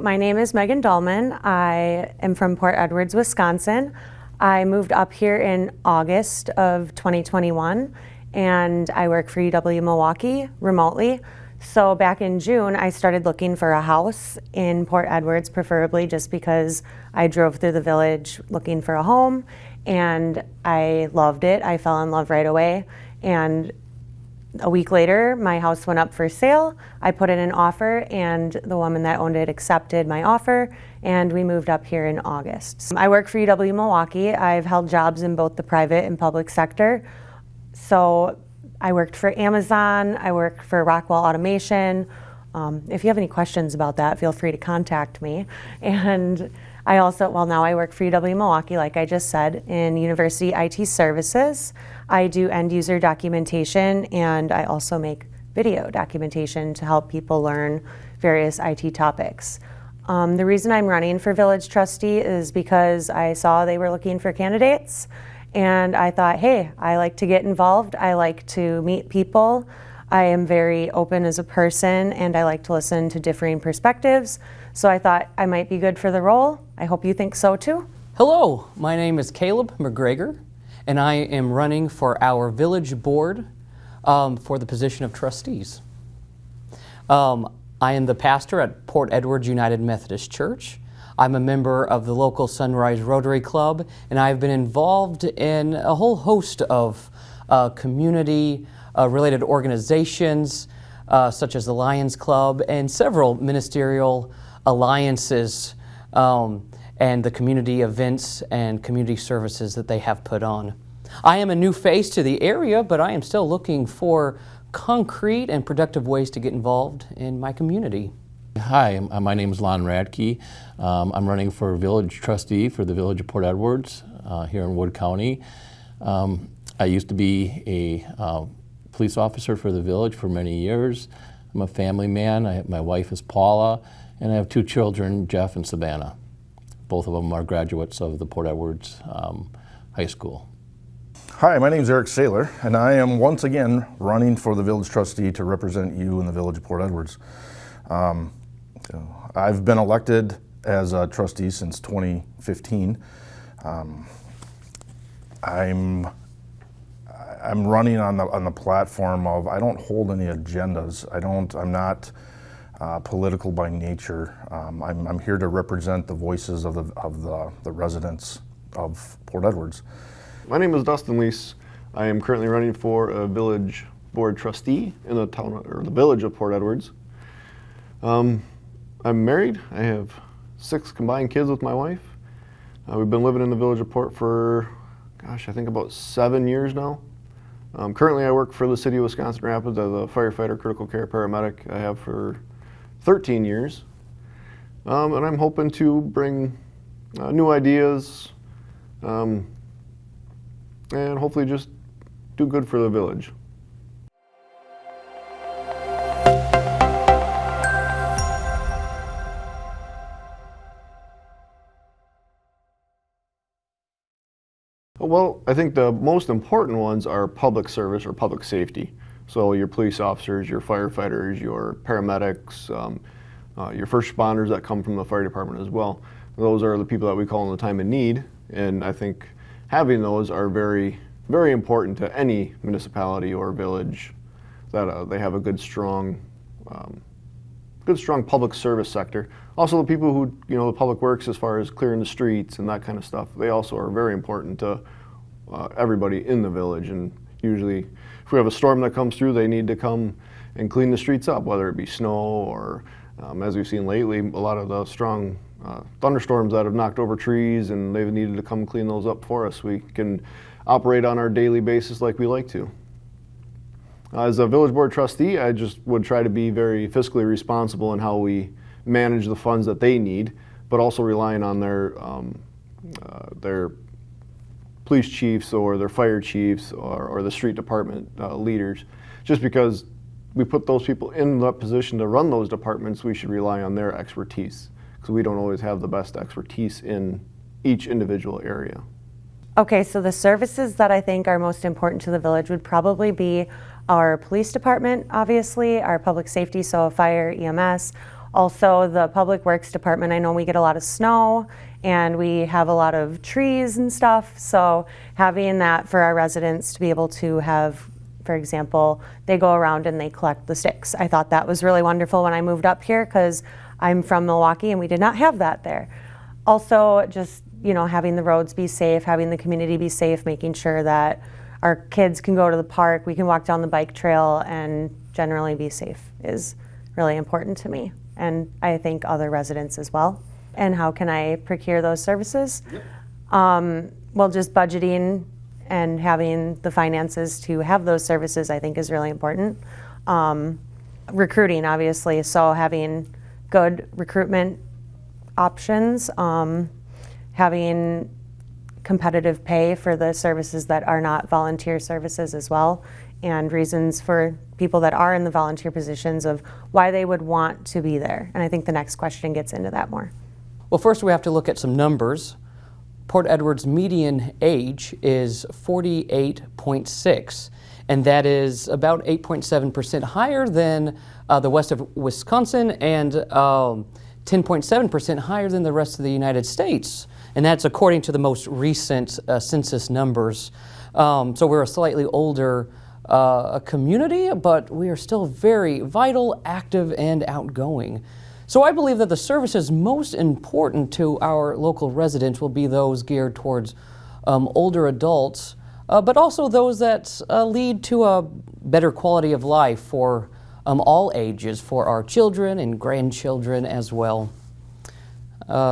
My name is Megan Dahlman. I am from Port Edwards, Wisconsin. I moved up here in August of 2021, and I work for UW Milwaukee remotely. So back in June, I started looking for a house in Port Edwards, preferably just because I drove through the village looking for a home, and I loved it. I fell in love right away, and a week later, my house went up for sale. I put in an offer, and the woman that owned it accepted my offer, and we moved up here in August. I work for UW Milwaukee. I've held jobs in both the private and public sector. So I worked for Amazon. I worked for Rockwell Automation. If you have any questions about that, feel free to contact me. And I also, now I work for UW Milwaukee, like I just said, in University IT Services. I do end user documentation, and I also make video documentation to help people learn various IT topics. The reason I'm running for village trustee is because I saw they were looking for candidates, and I thought, hey, I like to get involved. I like to meet people. I am very open as a person, and I like to listen to differing perspectives. So I thought I might be good for the role. I hope you think so too. Hello, my name is Caleb Mcgregor, and I am running for our village board for the position of trustees. I am the pastor at Port Edwards United Methodist Church. I'm a member of the local Sunrise Rotary Club, and I've been involved in a whole host of community-related organizations, such as the Lions Club and several ministerial alliances and the community events and community services that they have put on. I am a new face to the area, but I am still looking for concrete and productive ways to get involved in my community. Hi, my name is Lon Radke. I'm running for village trustee for the village of Port Edwards here in Wood County. I used to be a police officer for the village for many years. I'm a family man. My wife is Paula, and I have two children, Jeff and Savannah. Both of them are graduates of the Port Edwards High School. Hi, my name is Eric Saylor, and I am once again running for the village trustee to represent you in the village of Port Edwards. I've been elected as a trustee since 2015. I'm running on the platform of I don't hold any agendas. I'm not political by nature. I'm here to represent the voices of the residents of Port Edwards. My name is Dustin Lease. I am currently running for a village board trustee in the town or the village of Port Edwards. I'm married. I have 6 combined kids with my wife. We've been living in the village of Port for, I think about 7 years now. Currently I work for the city of Wisconsin Rapids as a firefighter, critical care paramedic. I have for 13 years. And I'm hoping to bring new ideas and hopefully just do good for the village. Well, I think the most important ones are public service or public safety. So your police officers, your firefighters, your paramedics, your first responders that come from the fire department as well. Those are the people that we call in the time of need, and I think having those are very, very important to any municipality or village, that they have a good, strong public service sector. Also, the people who, the public works as far as clearing the streets and that kind of stuff, they also are very important to everybody in the village. And usually, if we have a storm that comes through, they need to come and clean the streets up, whether it be snow or, as we've seen lately, a lot of the strong thunderstorms that have knocked over trees, and they've needed to come clean those up for us. We can operate on our daily basis like we like to. As a village board trustee, I just would try to be very fiscally responsible in how we manage the funds that they need, but also relying on their police chiefs or their fire chiefs or the street department leaders. Just because we put those people in that position to run those departments, we should rely on their expertise, because we don't always have the best expertise in each individual area. Okay, so the services that I think are most important to the village would probably be our police department, obviously, our public safety, so fire, EMS, Also, the Public Works Department, I know we get a lot of snow and we have a lot of trees and stuff, so having that for our residents to be able to have, for example, they go around and they collect the sticks. I thought that was really wonderful when I moved up here because I'm from Milwaukee and we did not have that there. Also, just, you know, having the roads be safe, having the community be safe, making sure that our kids can go to the park, we can walk down the bike trail and generally be safe is really important to me. And I think other residents as well. And how can I procure those services? Well, just budgeting and having the finances to have those services, I think, is really important. Recruiting, obviously, so having good recruitment options, having competitive pay for the services that are not volunteer services as well, and reasons for people that are in the volunteer positions of why they would want to be there. And I think the next question gets into that more. Well, first we have to look at some numbers. Port Edwards' median age is 48.6, and that is about 8.7% higher than the west of Wisconsin and 10.7% higher than the rest of the United States. And that's according to the most recent census numbers. So we're a slightly older community, but we are still very vital, active, and outgoing. So I believe that the services most important to our local residents will be those geared towards older adults, but also those that lead to a better quality of life for all ages, for our children and grandchildren as well.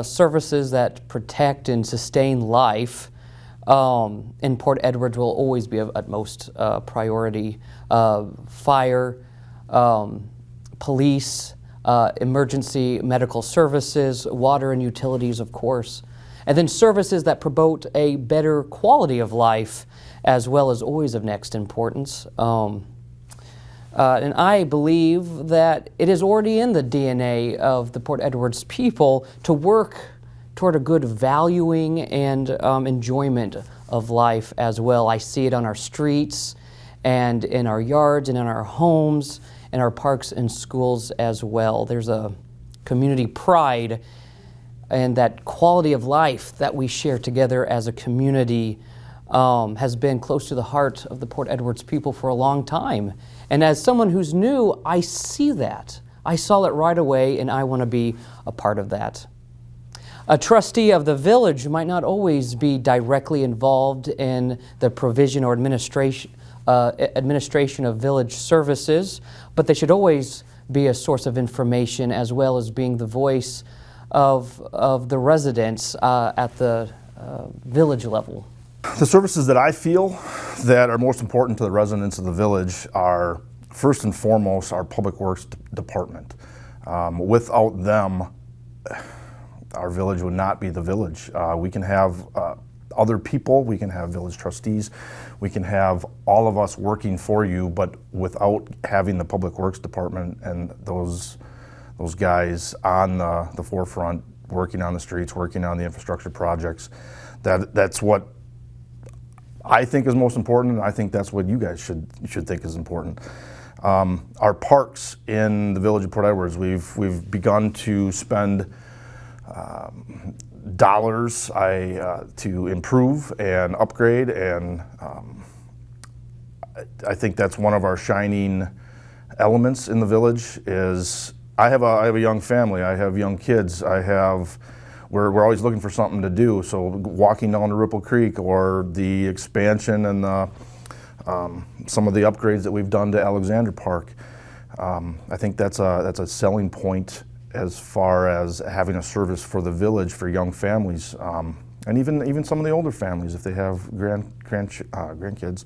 Services that protect and sustain life in Port Edwards will always be of utmost priority. Fire, police, emergency medical services, water and utilities, of course. And then services that promote a better quality of life as well as always of next importance. And I believe that it is already in the DNA of the Port Edwards people to work toward a good valuing and enjoyment of life as well. I see it on our streets and in our yards and in our homes, in our parks and schools as well. There's a community pride and that quality of life that we share together as a community has been close to the heart of the Port Edwards people for a long time. And as someone who's new, I see that. I saw it right away, and I want to be a part of that. A trustee of the village might not always be directly involved in the provision or administration of village services, but they should always be a source of information as well as being the voice of the residents at the village level. The services that I feel that are most important to the residents of the village are, first and foremost, our Public Works Department. Without them, our village would not be the village. We can have other people, we can have village trustees, we can have all of us working for you, but without having the Public Works Department and those guys on the forefront, working on the streets, working on the infrastructure projects, that's what I think is most important, and I think that's what you guys should think is important. Our parks in the village of Port Edwards, we've begun to spend dollars to improve and upgrade, and I think that's one of our shining elements in the village. Is I have a young family, I have young kids, we're always looking for something to do. So walking down to Ripple Creek, or the expansion and some of the upgrades that we've done to Alexander Park, I think that's a selling point as far as having a service for the village for young families, and even some of the older families if they have grandkids,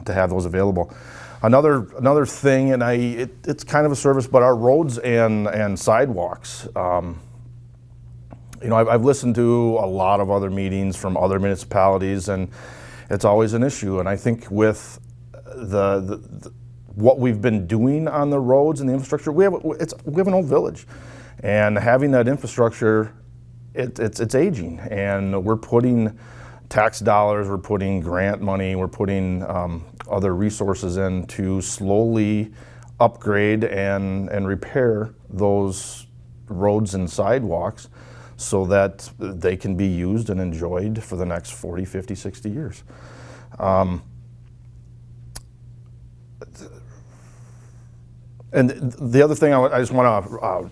to have those available. Another thing, and it's kind of a service, but our roads and sidewalks. I've listened to a lot of other meetings from other municipalities, and it's always an issue. And I think with what we've been doing on the roads and the infrastructure, we have an old village, and having that infrastructure, it's aging, and we're putting tax dollars, we're putting grant money, we're putting other resources in to slowly upgrade and repair those roads and sidewalks so that they can be used and enjoyed for the next 40, 50, 60 years. And the other thing I just want to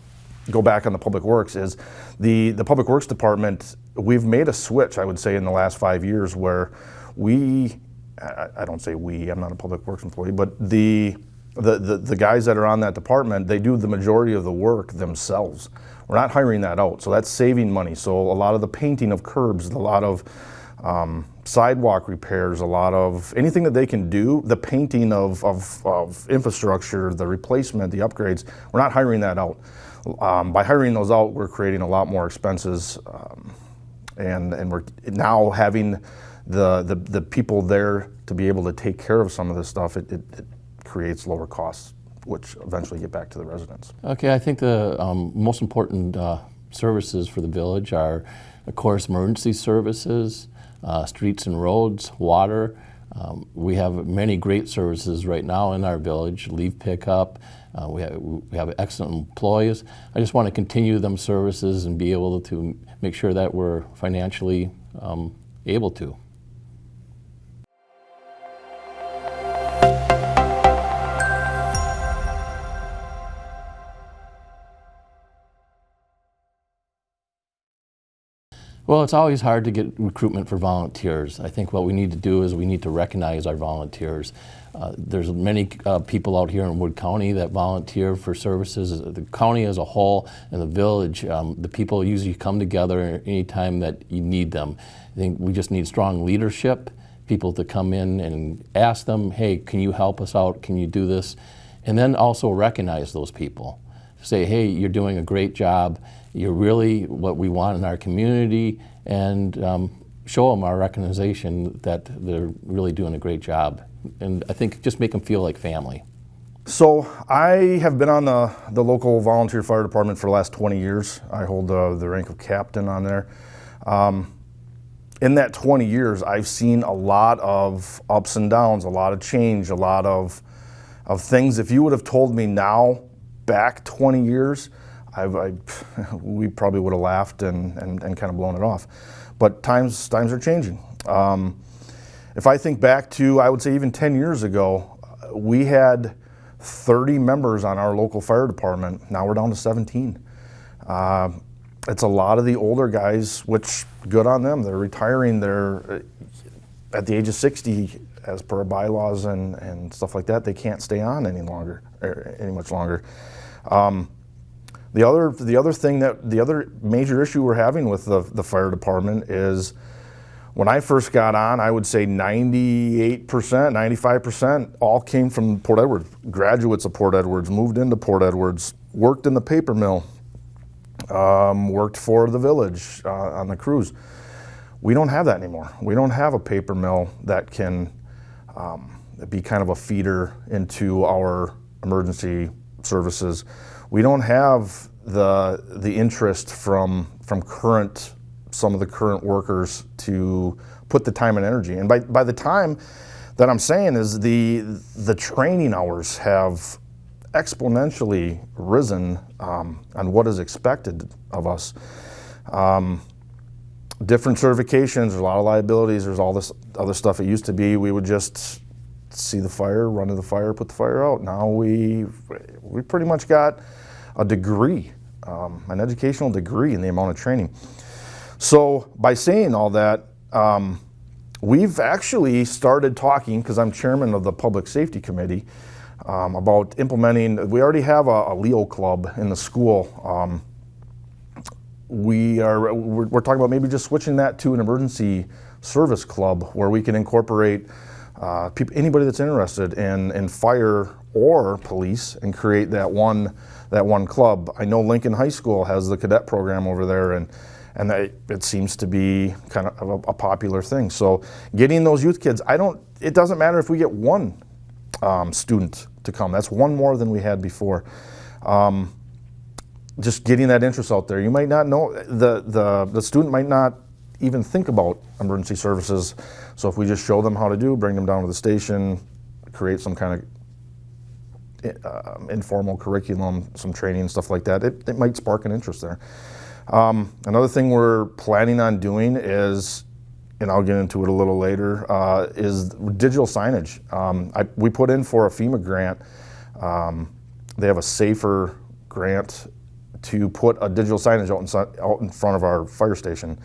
go back on the Public Works is the Public Works Department, we've made a switch, I would say, in the last 5 years where I don't say we, I'm not a Public Works employee, but the guys that are on that department, they do the majority of the work themselves. We're not hiring that out, so that's saving money. So a lot of the painting of curbs, a lot of sidewalk repairs, a lot of anything that they can do, the painting of infrastructure, the replacement, the upgrades, we're not hiring that out. By hiring those out, we're creating a lot more expenses, and we're now having the people there to be able to take care of some of this stuff. It creates lower costs, which eventually get back to the residents. Okay, I think the most important services for the village are, of course, emergency services, streets and roads, water. We have many great services right now in our village, leaf pickup. We have excellent employees. I just want to continue them services and be able to make sure that we're financially able to. Well, it's always hard to get recruitment for volunteers. I think what we need to do is we need to recognize our volunteers. There's many people out here in Wood County that volunteer for services. The county as a whole and the village, the people usually come together anytime that you need them. I think we just need strong leadership, people to come in and ask them, hey, can you help us out? Can you do this? And then also recognize those people. Say, hey, you're doing a great job. You're really what we want in our community, and show them our recognition that they're really doing a great job. And I think just make them feel like family. So I have been on the local volunteer fire department for the last 20 years. I hold the rank of captain on there. In that 20 years, I've seen a lot of ups and downs, a lot of change, a lot of things. If you would have told me now, back 20 years, we probably would have laughed and kind of blown it off. But times are changing. If I think back to, I would say even 10 years ago, we had 30 members on our local fire department. Now we're down to 17. It's a lot of the older guys, which good on them. They're retiring. They're at the age of 60, as per bylaws and stuff like that. They can't stay on any much longer. The other major issue we're having with the fire department is, when I first got on, I would say 98%, 95% all came from Port Edwards. Graduates of Port Edwards, moved into Port Edwards, worked in the paper mill, worked for the village on the crews. We don't have that anymore. We don't have a paper mill that can be kind of a feeder into our emergency services. We don't have the interest from some of the current workers to put the time and energy. And by the time that I'm saying is the training hours have exponentially risen on what is expected of us. Different certifications, there's a lot of liabilities, there's all this other stuff. It used to be we would just see the fire, run to the fire, put the fire out. Now we pretty much got a degree, an educational degree in the amount of training. So by saying all that, we've actually started talking, because I'm chairman of the Public Safety Committee, about implementing. We already have a Leo club in the school. We're talking about maybe just switching that to an emergency service club where we can incorporate anybody that's interested in fire or police and create that one club. I know Lincoln High School has the cadet program over there, and it seems to be kind of a popular thing. So getting those youth kids, it doesn't matter if we get one student to come. That's one more than we had before. Just getting that interest out there. You might not know, the student might not even think about emergency services. So if we just show them how to bring them down to the station, create some kind of informal curriculum, some training, stuff like that, it might spark an interest there. Another thing we're planning on doing is, and I'll get into it a little later, is digital signage. We put in for a FEMA grant. They have a safer grant to put a digital signage out in front of our fire station,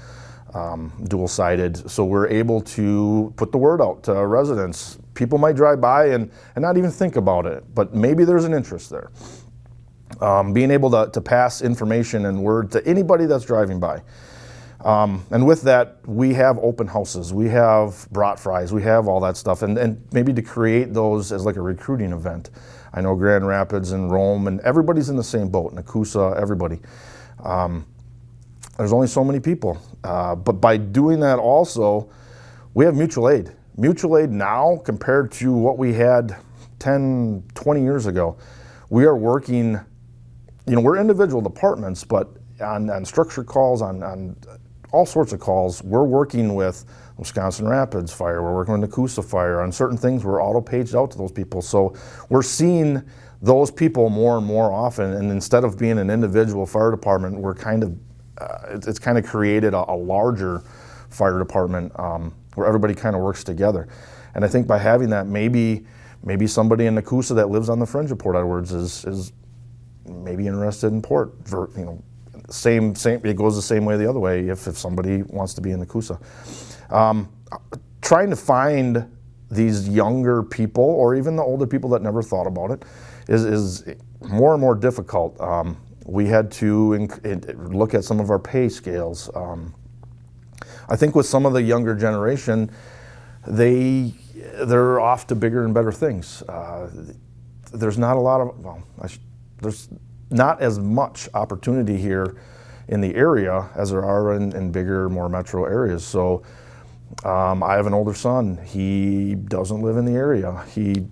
dual-sided, so we're able to put the word out to residents. People might drive by and not even think about it, but maybe there's an interest there. Being able to pass information and word to anybody that's driving by. And with that, we have open houses, we have brat fries, we have all that stuff, and maybe to create those as like a recruiting event. I know Grand Rapids and Rome, and everybody's in the same boat, Nekoosa, everybody. There's only so many people. But by doing that also, we have mutual aid. Mutual aid now, compared to what we had 10, 20 years ago, we are working, we're individual departments, but on structure calls, on all sorts of calls, we're working with Wisconsin Rapids Fire, we're working with Nekoosa Fire. On certain things, we're auto-paged out to those people. So we're seeing those people more and more often, and instead of being an individual fire department, we're it's kind of created a larger fire department where everybody kind of works together. And I think by having that, maybe somebody in Nekoosa that lives on the fringe of Port Edwards is maybe interested in Port. Same. It goes the same way the other way if somebody wants to be in Nekoosa. Trying to find these younger people, or even the older people that never thought about it, is more and more difficult. We had to look at some of our pay scales. I think with some of the younger generation, they're off to bigger and better things. There's not a lot of, there's not as much opportunity here in the area as there are in bigger, more metro areas. So I have an older son. He doesn't live in the area. He's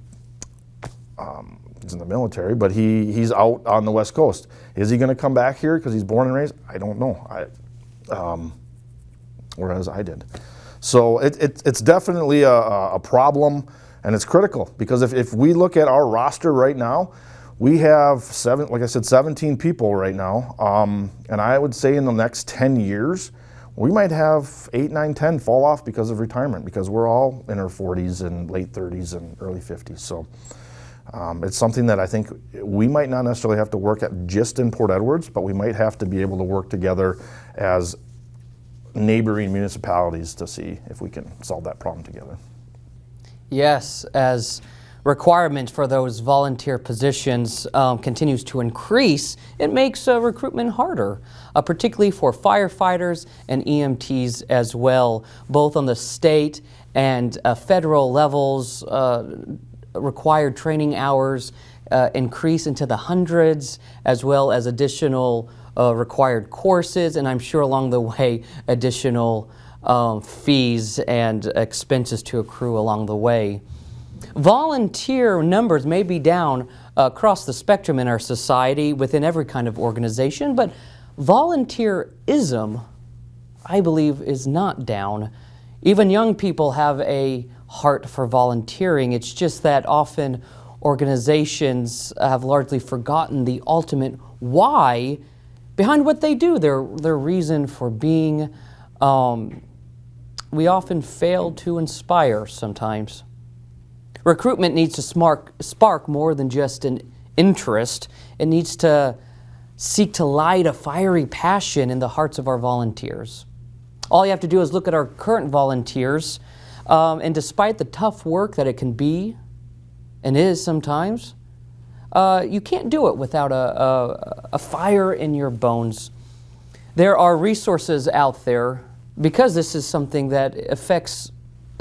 in the military, but he's out on the West Coast. Is he going to come back here because he's born and raised? I don't know. Whereas I did. So it's definitely a problem, and it's critical, because if we look at our roster right now, we have 17 people right now, and I would say in the next 10 years, we might have 8, 9, 10 fall off because of retirement, because we're all in our 40s and late 30s and early 50s. So it's something that I think we might not necessarily have to work at just in Port Edwards, but we might have to be able to work together as neighboring municipalities to see if we can solve that problem together. Yes, as requirement for those volunteer positions continues to increase, it makes recruitment harder, particularly for firefighters and EMTs as well, both on the state and federal levels. Required training hours increase into the hundreds, as well as additional required courses, and I'm sure along the way additional fees and expenses to accrue along the way. Volunteer numbers may be down across the spectrum in our society within every kind of organization, but volunteerism, I believe, is not down. Even young people have a heart for volunteering. It's just that often organizations have largely forgotten the ultimate why behind what they do, their reason for being. We often fail to inspire sometimes. Recruitment needs to spark more than just an interest. It needs to seek to light a fiery passion in the hearts of our volunteers. All you have to do is look at our current volunteers, and despite the tough work that it can be, and is sometimes, you can't do it without a fire in your bones. There are resources out there, because this is something that affects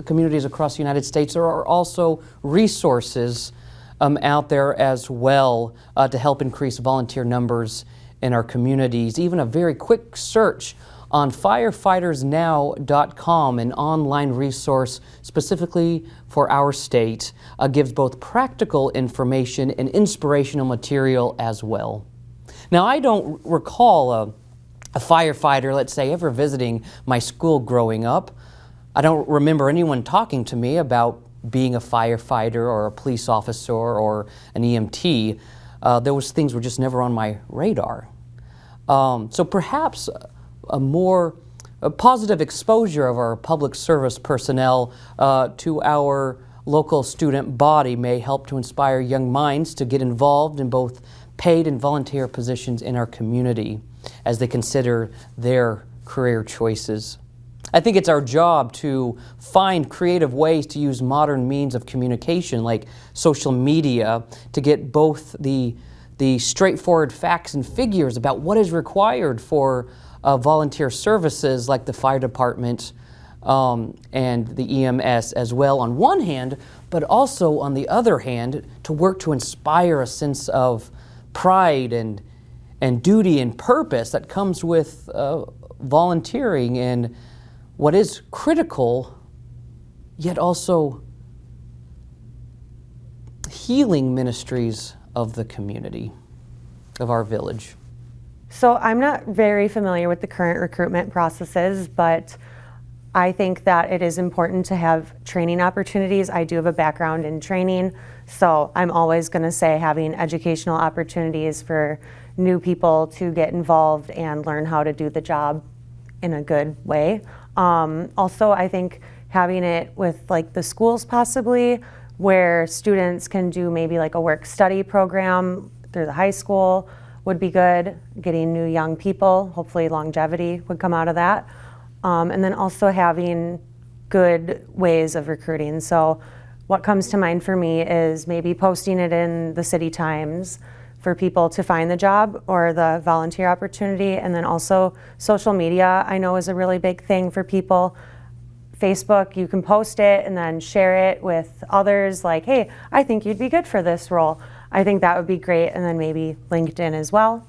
communities across the United States. There are also resources out there as well to help increase volunteer numbers in our communities. Even a very quick search on firefightersnow.com, an online resource specifically for our state, gives both practical information and inspirational material as well. Now, I don't recall a firefighter, let's say, ever visiting my school growing up. I don't remember anyone talking to me about being a firefighter or a police officer or an EMT, those things were just never on my radar. So perhaps a positive exposure of our public service personnel to our local student body may help to inspire young minds to get involved in both paid and volunteer positions in our community as they consider their career choices. I think it's our job to find creative ways to use modern means of communication like social media to get both the straightforward facts and figures about what is required for volunteer services like the fire department and the EMS as well on one hand, but also on the other hand to work to inspire a sense of pride and duty and purpose that comes with volunteering in what is critical yet also healing ministries of the community, of our village. So I'm not very familiar with the current recruitment processes, but I think that it is important to have training opportunities. I do have a background in training, so I'm always going to say having educational opportunities for new people to get involved and learn how to do the job in a good way. Also, I think having it with like the schools possibly, where students can do maybe like a work-study program through the high school would be good. Getting new young people, hopefully longevity would come out of that. And then also having good ways of recruiting. So what comes to mind for me is maybe posting it in the City Times for people to find the job or the volunteer opportunity. And then also social media, I know is a really big thing for people. Facebook, you can post it and then share it with others like, hey, I think you'd be good for this role. I think that would be great. And then maybe LinkedIn as well.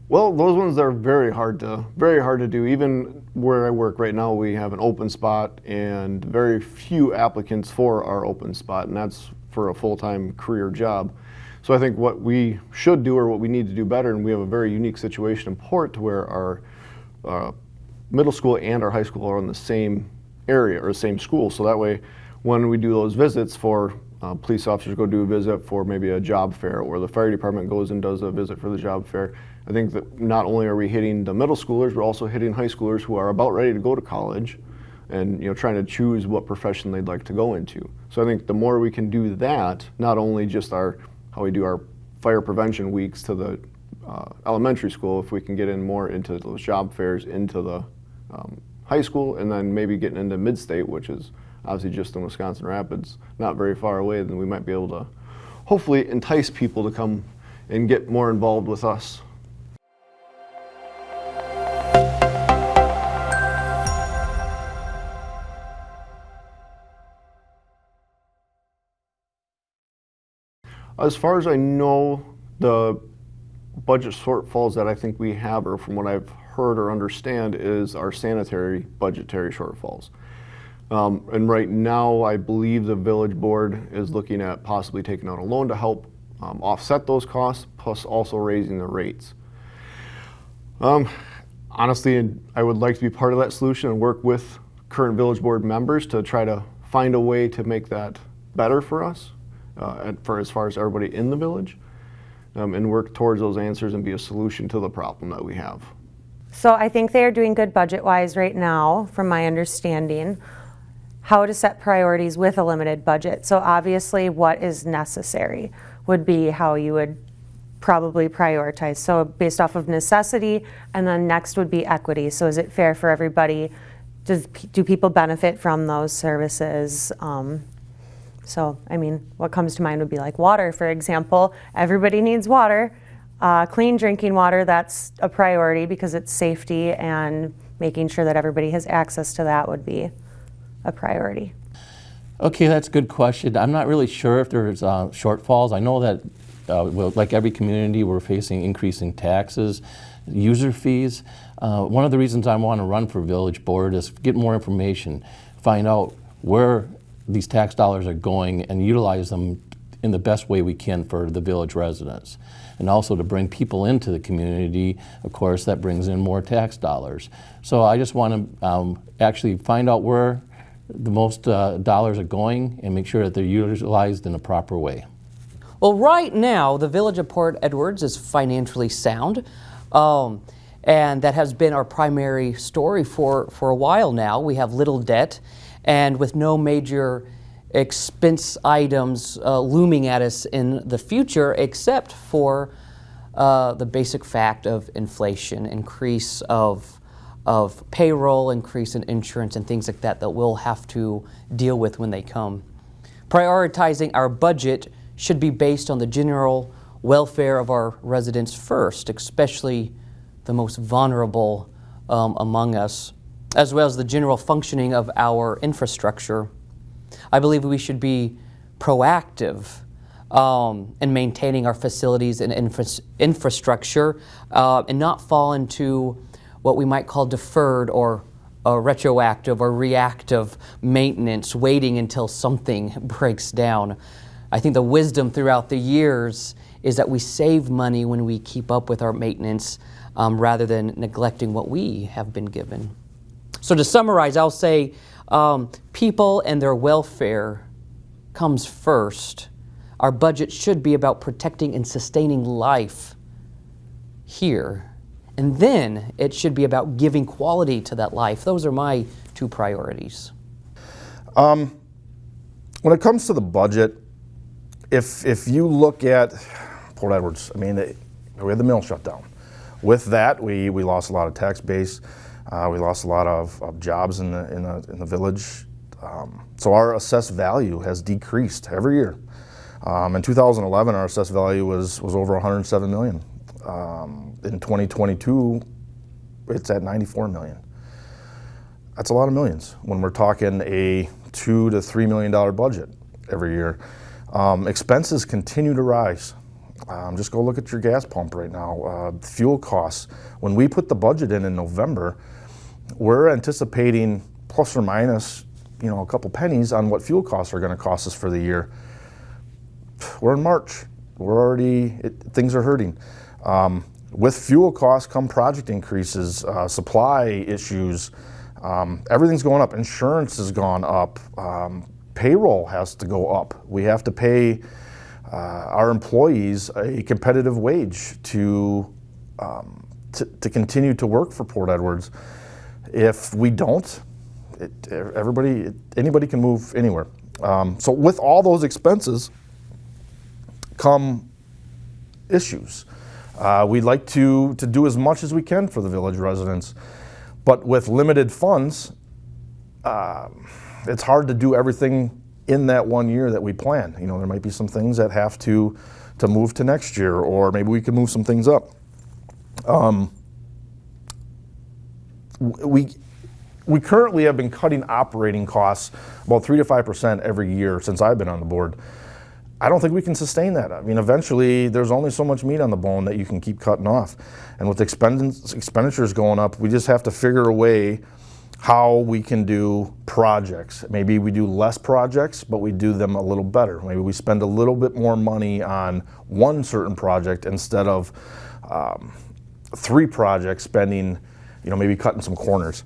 Well, those ones are very hard to do. Even where I work right now, we have an open spot and very few applicants for our open spot, and that's for a full-time career job. So I think what we should do or what we need to do better, and we have a very unique situation in Port to where our middle school and our high school are in the same area or the same school. So that way, when we do those visits for police officers go do a visit for maybe a job fair, or the fire department goes and does a visit for the job fair, I think that not only are we hitting the middle schoolers, we're also hitting high schoolers who are about ready to go to college and trying to choose what profession they'd like to go into. So I think the more we can do that, not only just how we do our fire prevention weeks to the elementary school, if we can get in more into those job fairs into the high school, and then maybe getting into mid-state, which is obviously just in Wisconsin Rapids, not very far away, then we might be able to hopefully entice people to come and get more involved with us. As far as I know, the budget shortfalls that I think we have, or from what I've heard or understand, is our sanitary budgetary shortfalls. And right now, I believe the village board is looking at possibly taking out a loan to help offset those costs, plus also raising the rates. Honestly, I would like to be part of that solution and work with current village board members to try to find a way to make that better for us, for as far as everybody in the village, and work towards those answers and be a solution to the problem that we have. So I think they are doing good budget-wise right now, from my understanding. How to set priorities with a limited budget. So obviously what is necessary would be how you would probably prioritize. So based off of necessity, and then next would be equity. So is it fair for everybody? Do people benefit from those services? So, I mean, what comes to mind would be like water, for example. Everybody needs water. Clean drinking water, that's a priority because it's safety, and making sure that everybody has access to that would be a priority. Okay, that's a good question. I'm not really sure if there's shortfalls. I know that, like every community, we're facing increasing taxes, user fees. One of the reasons I want to run for village board is get more information, find out where these tax dollars are going and utilize them in the best way we can for the village residents. And also to bring people into the community, of course, that brings in more tax dollars. So I just want to actually find out where the most dollars are going and make sure that they're utilized in a proper way. Well, right now, the Village of Port Edwards is financially sound, and that has been our primary story for a while now. We have little debt, and with no major expense items looming at us in the future, except for the basic fact of inflation, increase of payroll, increase in insurance, and things like that we'll have to deal with when they come. Prioritizing our budget should be based on the general welfare of our residents first, especially the most vulnerable among us, as well as the general functioning of our infrastructure. I believe we should be proactive in maintaining our facilities and infrastructure and not fall into what we might call deferred or retroactive or reactive maintenance, waiting until something breaks down. I think the wisdom throughout the years is that we save money when we keep up with our maintenance rather than neglecting what we have been given. So to summarize, I'll say people and their welfare comes first. Our budget should be about protecting and sustaining life here. And then it should be about giving quality to that life. Those are my two priorities. When it comes to the budget, if you look at Port Edwards, I mean, we had the mill shut down. With that, we lost a lot of tax base. We lost a lot of jobs in the village. So our assessed value has decreased every year. In 2011, our assessed value was over 107 million. In 2022, it's at 94 million. That's a lot of millions when we're talking a $2 to $3 million budget every year. Expenses continue to rise. Just go look at your gas pump right now. Fuel costs. When we put the budget in November, we're anticipating plus or minus, a couple pennies on what fuel costs are going to cost us for the year. We're in March. Things are hurting. With fuel costs come project increases, supply issues. Everything's going up. Insurance has gone up. Payroll has to go up. We have to pay our employees a competitive wage to continue to work for Port Edwards. If we don't, anybody can move anywhere. So with all those expenses come issues. We'd like to do as much as we can for the village residents, but with limited funds, it's hard to do everything in that 1 year that we plan. There might be some things that have to move to next year, or maybe we can move some things up. We currently have been cutting operating costs about 3 to 5% every year since I've been on the board. I don't think we can sustain that. I mean, eventually there's only so much meat on the bone that you can keep cutting off. And with expenditures going up, we just have to figure a way how we can do projects. Maybe we do less projects, but we do them a little better. Maybe we spend a little bit more money on one certain project instead of 3 projects, spending, maybe cutting some corners.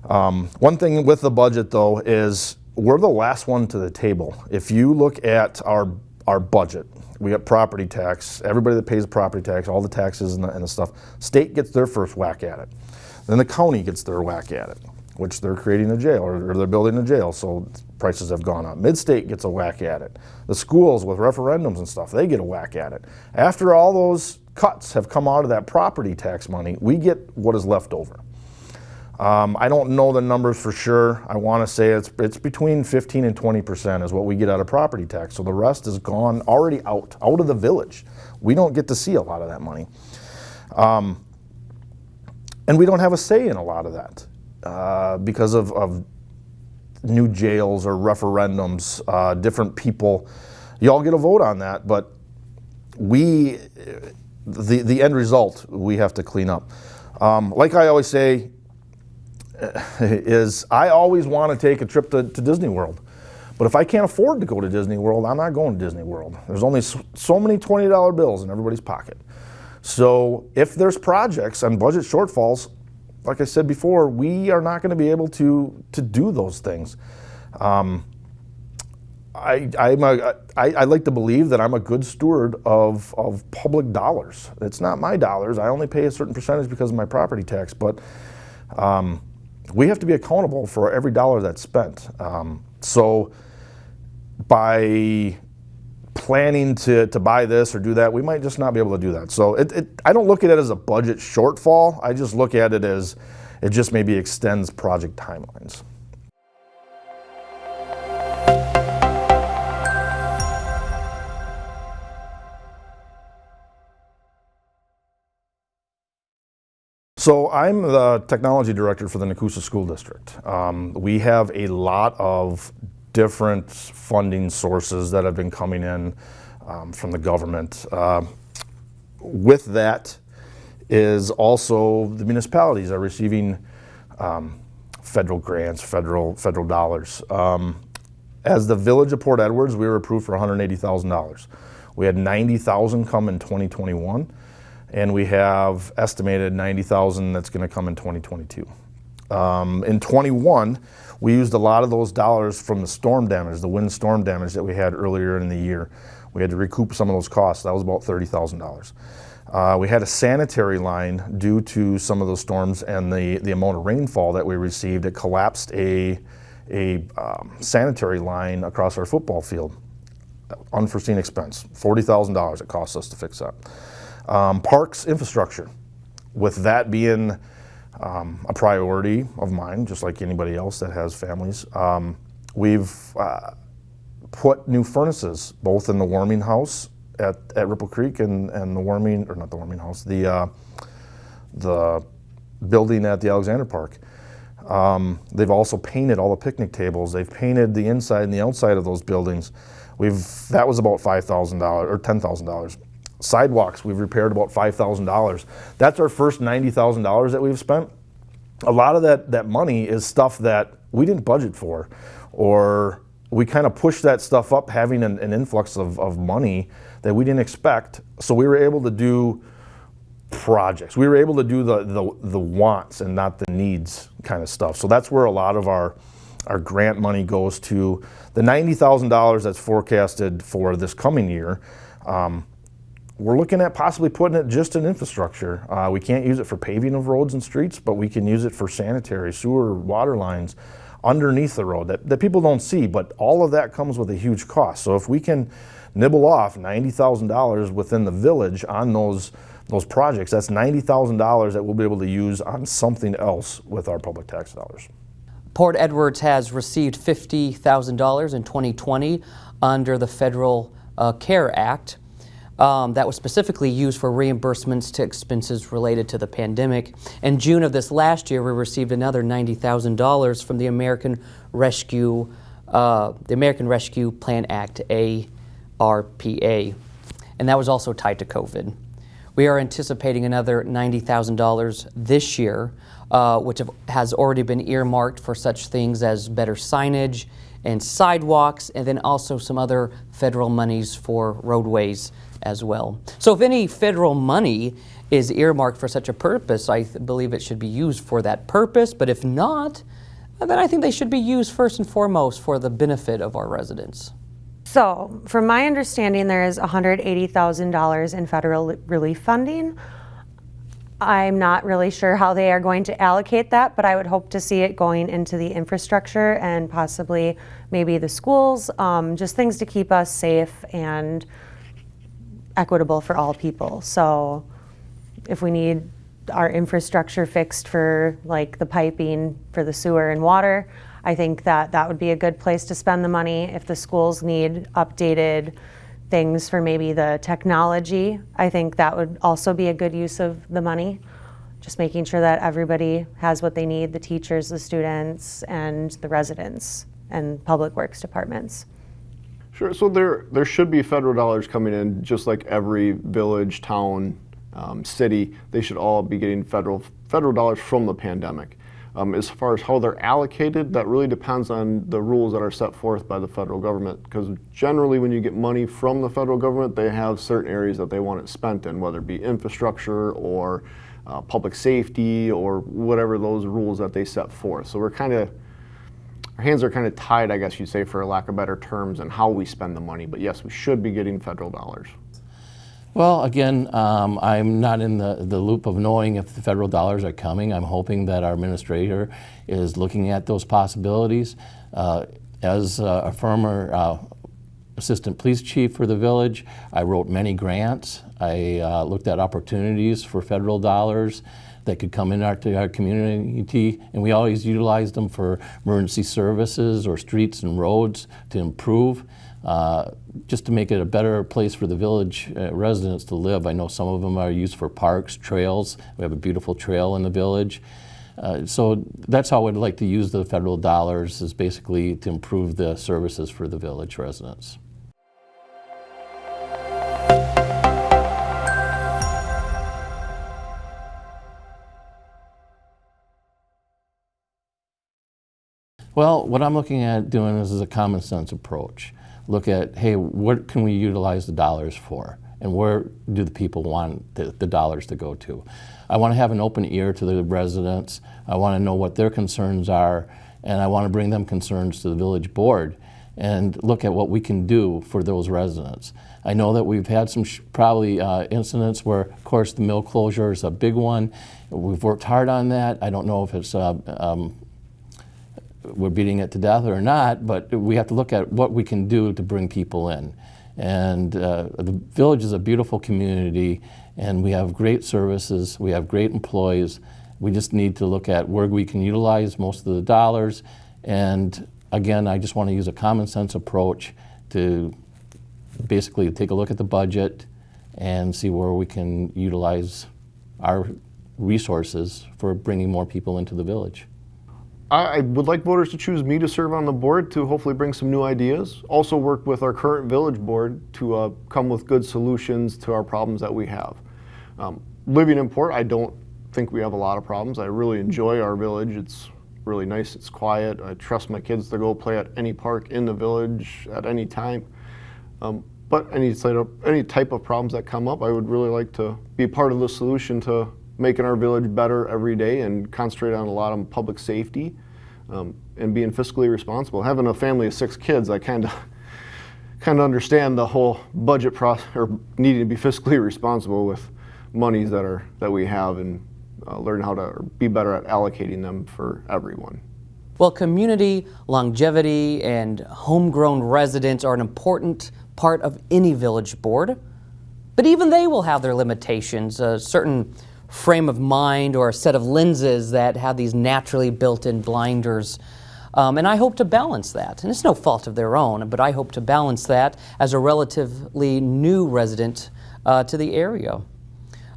One thing with the budget, though, is we're the last one to the table. If you look at our budget, we got property tax, everybody that pays property tax, all the taxes and the stuff, state gets their first whack at it. Then the county gets their whack at it, which they're creating a jail, or they're building a jail, so prices have gone up. Mid-state gets a whack at it. The schools with referendums and stuff, they get a whack at it. After all those cuts have come out of that property tax money, we get what is left over. I don't know the numbers for sure. I want to say it's between 15 and 20% is what we get out of property tax. So the rest is gone, already out of the village. We don't get to see a lot of that money. And we don't have a say in a lot of that because of new jails or referendums, different people. You all get a vote on that, but the end result we have to clean up. Like I always say, is I always want to take a trip to Disney World. But if I can't afford to go to Disney World, I'm not going to Disney World. There's only so many $20 bills in everybody's pocket. So if there's projects and budget shortfalls, like I said before, we are not going to be able to do those things. I like to believe that I'm a good steward of public dollars. It's not my dollars. I only pay a certain percentage because of my property tax, but we have to be accountable for every dollar that's spent. So by planning to buy this or do that, we might just not be able to do that. So I don't look at it as a budget shortfall. I just look at it as it just maybe extends project timelines. So I'm the technology director for the Nekoosa School District. We have a lot of different funding sources that have been coming in from the government. With that is also the municipalities are receiving federal grants, federal dollars. As the Village of Port Edwards, we were approved for $180,000. We had $90,000 come in 2021. And we have estimated $90,000 that's going to come in 2022. In 21, we used a lot of those dollars from the storm damage, the wind storm damage that we had earlier in the year. We had to recoup some of those costs. That was about $30,000. We had a sanitary line due to some of those storms and the amount of rainfall that we received. It collapsed a sanitary line across our football field. Unforeseen expense, $40,000 it cost us to fix that. Parks infrastructure, with that being a priority of mine, just like anybody else that has families. We've put new furnaces, both in the warming house at Ripple Creek and the warming, or not the warming house, the building at the Alexander Park. They've also painted all the picnic tables. They've painted the inside and the outside of those buildings. That was about $5,000 or $10,000. Sidewalks, we've repaired about $5,000. That's our first $90,000 that we've spent. A lot of that money is stuff that we didn't budget for, or we kind of pushed that stuff up, having an influx of money that we didn't expect. So we were able to do projects. We were able to do the wants and not the needs kind of stuff. So that's where a lot of our grant money goes to. The $90,000 that's forecasted for this coming year, we're looking at possibly putting it just in infrastructure. We can't use it for paving of roads and streets, but we can use it for sanitary, sewer, water lines underneath the road that people don't see, but all of that comes with a huge cost. So if we can nibble off $90,000 within the village on those projects, that's $90,000 that we'll be able to use on something else with our public tax dollars. Port Edwards has received $50,000 in 2020 under the Federal CARE Act. That was specifically used for reimbursements to expenses related to the pandemic. In June of this last year, we received another $90,000 from the American Rescue Plan Act, ARPA, and that was also tied to COVID. We are anticipating another $90,000 this year, which has already been earmarked for such things as better signage and sidewalks, and then also some other federal monies for roadways as well. So if any federal money is earmarked for such a purpose, I believe it should be used for that purpose, but if not, then I think they should be used first and foremost for the benefit of our residents. So, from my understanding, there is $180,000 in federal relief funding. I'm not really sure how they are going to allocate that, but I would hope to see it going into the infrastructure and possibly maybe the schools, just things to keep us safe and equitable for all people. So if we need our infrastructure fixed for like the piping for the sewer and water, I think that would be a good place to spend the money. If the schools need updated things for maybe the technology, I think that would also be a good use of the money. Just making sure that everybody has what they need, the teachers, the students, and the residents and public works departments. Sure. So there should be federal dollars coming in, just like every village, town, city. They should all be getting federal dollars from the pandemic. As far as how they're allocated, that really depends on the rules that are set forth by the federal government. Because generally, when you get money from the federal government, they have certain areas that they want it spent in, whether it be infrastructure or public safety or whatever those rules that they set forth. So we're kind of our hands are kind of tied, I guess you'd say, for lack of better terms, and how we spend the money. But yes, we should be getting federal dollars. Well, again, I'm not in the loop of knowing if the federal dollars are coming. I'm hoping that our administrator is looking at those possibilities. As a former assistant police chief for the village, I wrote many grants. I looked at opportunities for federal dollars that could come into our community, and we always utilized them for emergency services or streets and roads to improve. Just to make it a better place for the village residents to live. I know some of them are used for parks, trails. We have a beautiful trail in the village. So that's how I'd like to use the federal dollars, is basically to improve the services for the village residents. Well, what I'm looking at doing is a common sense approach. Look at, hey, what can we utilize the dollars for? And where do the people want the dollars to go to? I want to have an open ear to the residents. I want to know what their concerns are, and I want to bring them concerns to the village board and look at what we can do for those residents. I know that we've had some probably incidents where, of course, the mill closure is a big one. We've worked hard on that. I don't know if it's we're beating it to death or not, but we have to look at what we can do to bring people in. And the village is a beautiful community, and we have great services, we have great employees. We just need to look at where we can utilize most of the dollars. And again, I just want to use a common sense approach to basically take a look at the budget and see where we can utilize our resources for bringing more people into the village. I would like voters to choose me to serve on the board to hopefully bring some new ideas. Also work with our current village board to come with good solutions to our problems that we have. Living in Port, I don't think we have a lot of problems. I really enjoy our village. It's really nice, it's quiet. I trust my kids to go play at any park in the village at any time. But any type of problems that come up, I would really like to be part of the solution to making our village better every day and concentrate on a lot of public safety and being fiscally responsible. Having a family of 6 kids, I kind of understand the whole budget process, or needing to be fiscally responsible with monies that we have, and learn how to be better at allocating them for everyone. Well, community, longevity, and homegrown residents are an important part of any village board, but even they will have their limitations, a certain frame of mind or a set of lenses that have these naturally built-in blinders. And I hope to balance that. And it's no fault of their own, but I hope to balance that as a relatively new resident to the area.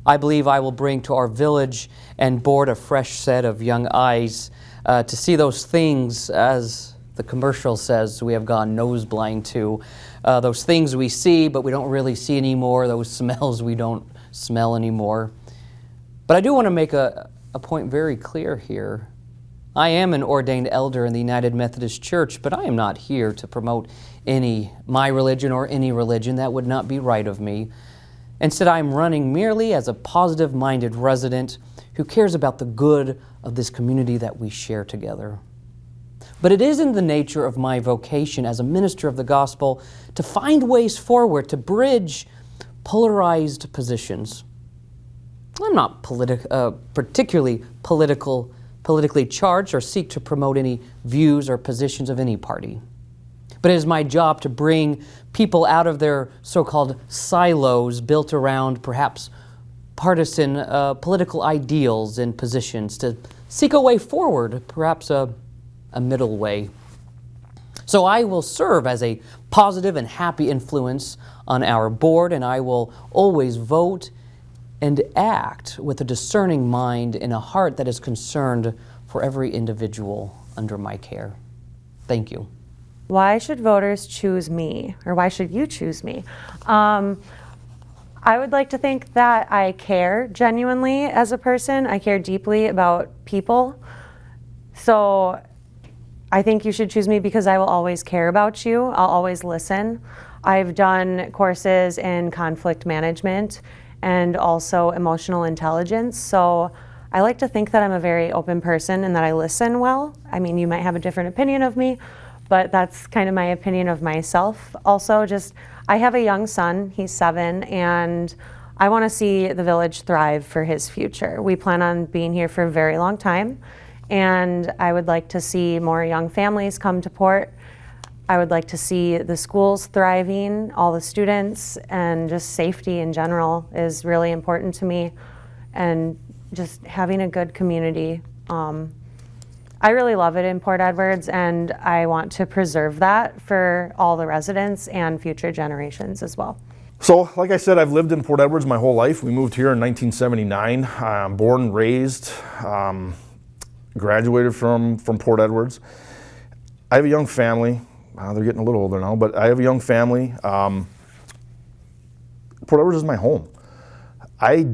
I believe I will bring to our village and board a fresh set of young eyes to see those things, as the commercial says, we have gone nose blind to. Those things we see, but we don't really see anymore. Those smells we don't smell anymore. But I do want to make a point very clear here. I am an ordained elder in the United Methodist Church, but I am not here to promote my religion or any religion. That would not be right of me. Instead, I am running merely as a positive-minded resident who cares about the good of this community that we share together. But it is in the nature of my vocation as a minister of the gospel to find ways forward to bridge polarized positions. I'm not particularly politically charged or seek to promote any views or positions of any party. But it is my job to bring people out of their so-called silos built around perhaps partisan political ideals and positions, to seek a way forward, perhaps a middle way. So I will serve as a positive and happy influence on our board, and I will always vote and act with a discerning mind and a heart that is concerned for every individual under my care. Thank you. Why should voters choose me, or why should you choose me? I would like to think that I care genuinely as a person. I care deeply about people. So I think you should choose me because I will always care about you. I'll always listen. I've done courses in conflict management and also emotional intelligence. So I like to think that I'm a very open person and that I listen well. I mean, you might have a different opinion of me, but that's kind of my opinion of myself. Also, just I have a young son, he's 7, and I want to see the village thrive for his future. We plan on being here for a very long time, and I would like to see more young families come to Port. I would like to see the schools thriving, all the students, and just safety in general is really important to me, and just having a good community. I really love it in Port Edwards, and I want to preserve that for all the residents and future generations as well. So, like I said, I've lived in Port Edwards my whole life. We moved here in 1979. I'm born and raised, graduated from Port Edwards. I have a young family. They're getting a little older now, but I have a young family. Port Edwards is my home. I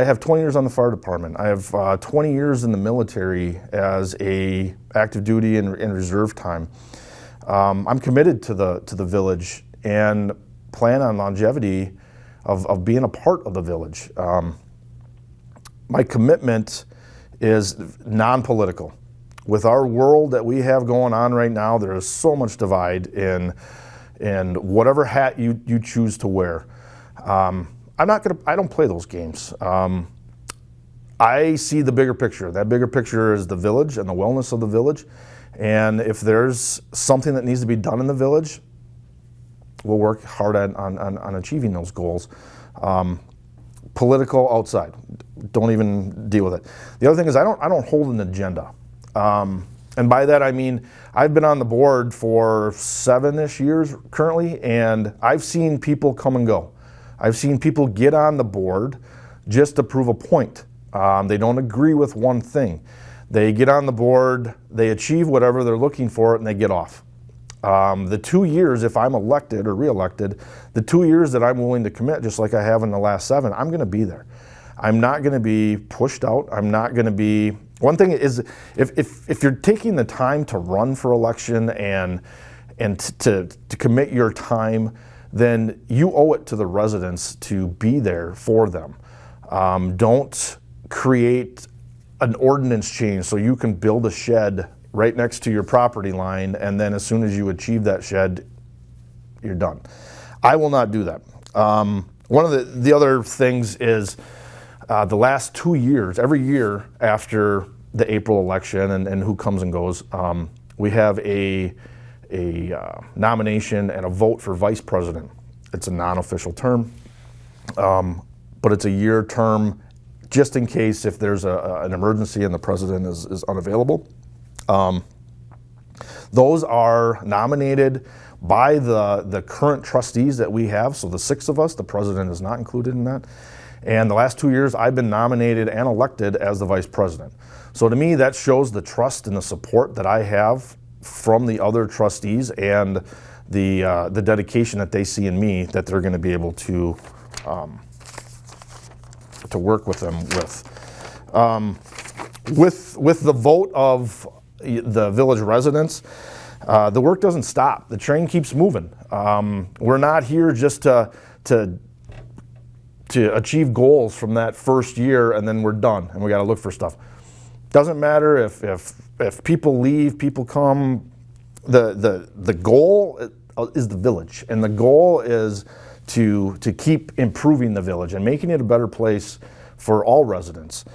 have 20 years on the fire department. I have 20 years in the military as a active duty and reserve time. I'm committed to the village and plan on longevity of being a part of the village. My commitment is non-political. With our world that we have going on right now, there is so much divide in whatever hat you choose to wear. I don't play those games. I see the bigger picture. That bigger picture is the village and the wellness of the village. And if there's something that needs to be done in the village, we'll work hard on achieving those goals. Political outside, don't even deal with it. The other thing is I don't hold an agenda. And by that I mean I've been on the board for 7-ish years currently, and I've seen people come and go. I've seen people get on the board just to prove a point. They don't agree with one thing. They get on the board, they achieve whatever they're looking for, and they get off. The 2 years, if I'm elected or re-elected, the 2 years that I'm willing to commit, just like I have in the last 7, I'm going to be there. I'm not going to be pushed out. I'm not going to be... One thing is, if you're taking the time to run for election and to commit your time, then you owe it to the residents to be there for them. Don't create an ordinance change so you can build a shed right next to your property line, and then as soon as you achieve that shed, you're done. I will not do that. One of the other things is the last 2 years, every year after the April election and who comes and goes, we have a nomination and a vote for vice president. It's a non-official term, but it's a year term just in case if there's an emergency and the president is unavailable. Those are nominated by the current trustees that we have, so the 6 of us, the president is not included in that. And the last 2 years, I've been nominated and elected as the vice president. So to me, that shows the trust and the support that I have from the other trustees and the dedication that they see in me that they're going to be able to work with them with. With the vote of the village residents, the work doesn't stop. The train keeps moving. We're not here just to achieve goals from that first year and then we're done and we got to look for stuff. Doesn't matter if people leave, people come. The goal is the village, and the goal is to keep improving the village and making it a better place for all residents.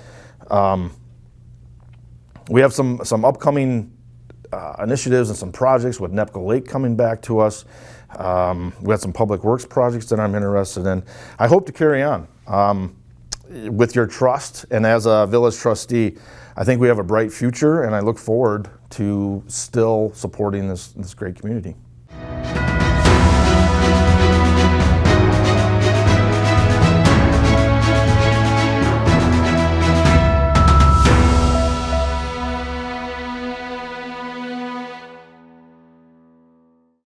We have some upcoming initiatives and some projects with Nepco Lake coming back to us. We have some public works projects that I'm interested in. I hope to carry on with your trust, and as a village trustee, I think we have a bright future, and I look forward to still supporting this great community.